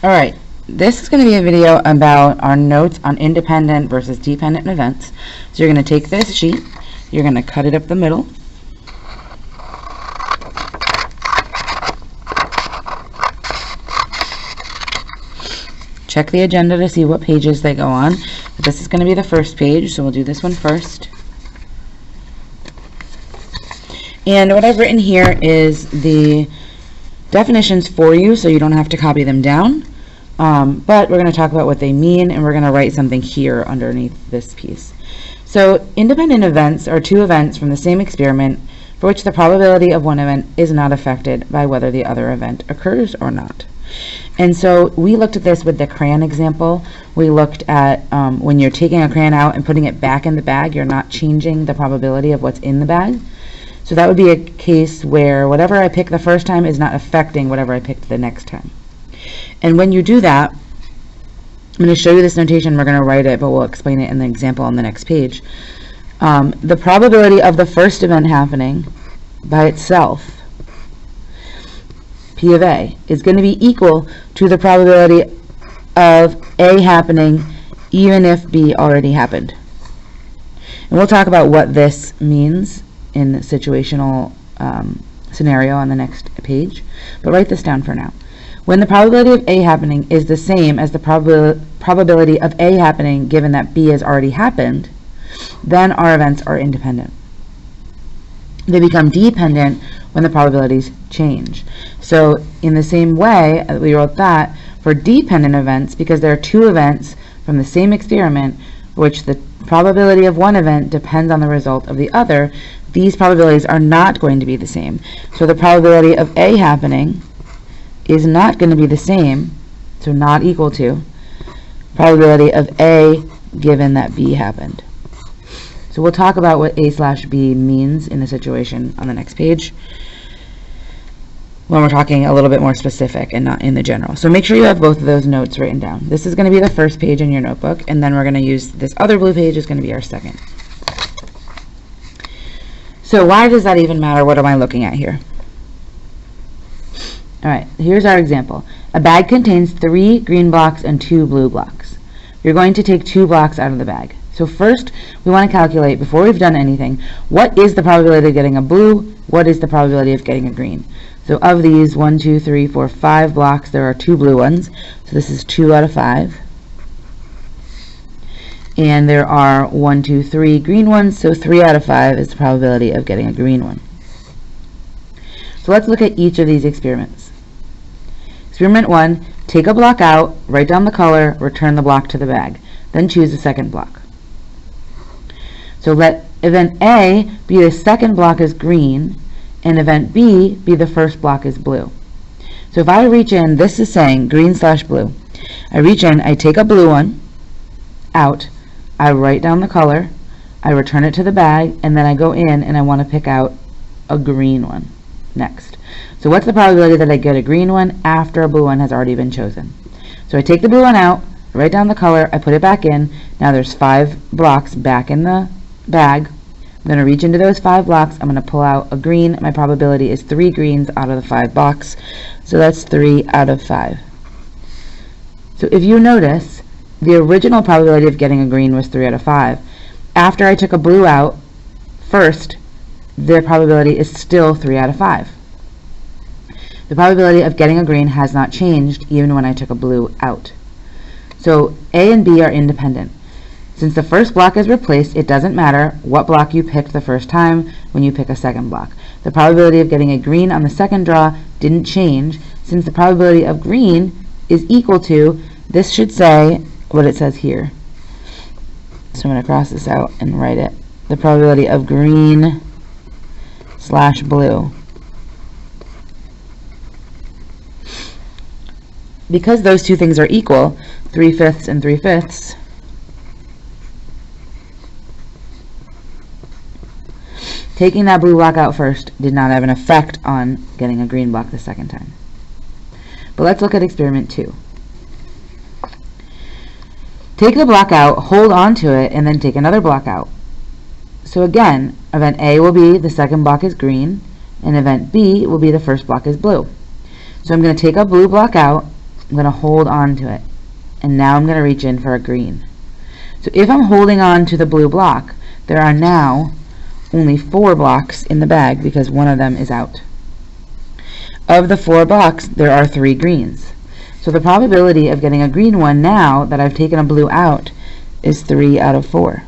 Alright, this is going to be a video about our notes on independent versus dependent events. So you're going to take this sheet, you're going to cut it up the middle, check the agenda to see what pages they go on. But this is going to be the first page, so we'll do this one first. And what I've written here is the definitions for you, so you don't have to copy them down. But we're going to talk about what they mean, and we're going to write something here underneath this piece. So independent events are two events from the same experiment for which the probability of one event is not affected by whether the other event occurs or not. And so we looked at this with the crayon example. We looked at when you're taking a crayon out and putting it back in the bag, you're not changing the probability of what's in the bag. So that would be a case where whatever I pick the first time is not affecting whatever I picked the next time. And when you do that, I'm going to show you this notation. We're going to write it, but we'll explain it in the example on the next page. The probability of the first event happening by itself, P of A, is going to be equal to the probability of A happening even if B already happened. And we'll talk about what this means in the situational scenario on the next page. But write this down for now. When the probability of A happening is the same as the probability of A happening given that B has already happened, then our events are independent. They become dependent when the probabilities change. So in the same way we wrote that for dependent events, because there are two events from the same experiment which the probability of one event depends on the result of the other, these probabilities are not going to be the same. So the probability of A happening is not going to be the same, so not equal to, probability of A given that B happened. So we'll talk about what A/B means in a situation on the next page when we're talking a little bit more specific and not in the general. So make sure you have both of those notes written down. This is going to be the first page in your notebook, and then we're going to use this other blue page is going to be our second. So why does that even matter? What am I looking at here? Alright, here's our example. A bag contains 3 green blocks and 2 blue blocks. You're going to take 2 blocks out of the bag. So first, we want to calculate, before we've done anything, what is the probability of getting a blue? What is the probability of getting a green? So of these 1, 2, 3, 4, 5 blocks, there are 2 blue ones. So this is 2 out of 5. And there are 1, 2, 3 green ones, so 3 out of 5 is the probability of getting a green one. So let's look at each of these experiments. Experiment 1, take a block out, write down the color, return the block to the bag. Then choose the second block. So let event A be the second block is green, and event B be the first block is blue. So if I reach in, this is saying green/blue. I reach in, I take a blue one out, I write down the color, I return it to the bag, and then I go in and I want to pick out a green one next. So what's the probability that I get a green one after a blue one has already been chosen? So I take the blue one out, I write down the color, I put it back in. Now there's 5 blocks back in the bag. I'm going to reach into those 5 blocks, I'm going to pull out a green. My probability is 3 greens out of the 5 blocks. So that's 3 out of 5. So if you notice, the original probability of getting a green was 3 out of 5. After I took a blue out first, the probability is still 3 out of 5. The probability of getting a green has not changed even when I took a blue out. So A and B are independent. Since the first block is replaced, it doesn't matter what block you picked the first time when you pick a second block. The probability of getting a green on the second draw didn't change, since the probability of green is equal to, this should say what it says here. So I'm going to cross this out and write it. The probability of green/blue. Because those two things are equal, 3/5 and 3/5, taking that blue block out first did not have an effect on getting a green block the second time. But let's look at experiment 2. Take the block out, hold on to it, and then take another block out. So again, event A will be the second block is green, and event B will be the first block is blue. So I'm going to take a blue block out, I'm going to hold on to it. And now I'm going to reach in for a green. So if I'm holding on to the blue block, there are now only 4 blocks in the bag because one of them is out. Of the 4 blocks, there are 3 greens. So the probability of getting a green one now that I've taken a blue out is 3 out of 4.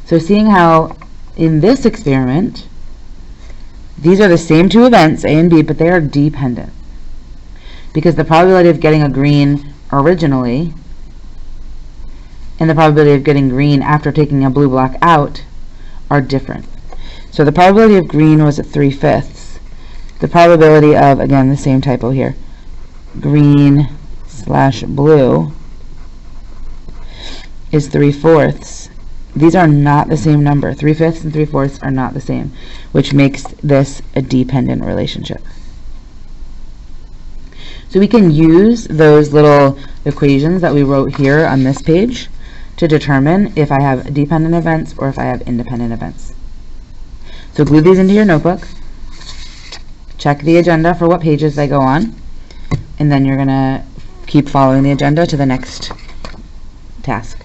So seeing how in this experiment, these are the same 2 events, A and B, but they are dependent. Because the probability of getting a green originally and the probability of getting green after taking a blue block out are different. So the probability of green was at 3/5. The probability of, again, the same typo here, green / blue is 3/4. These are not the same number. 3/5 and 3/4 are not the same, which makes this a dependent relationship. So we can use those little equations that we wrote here on this page to determine if I have dependent events or if I have independent events. So glue these into your notebook. Check the agenda for what pages they go on, and then you're going to keep following the agenda to the next task.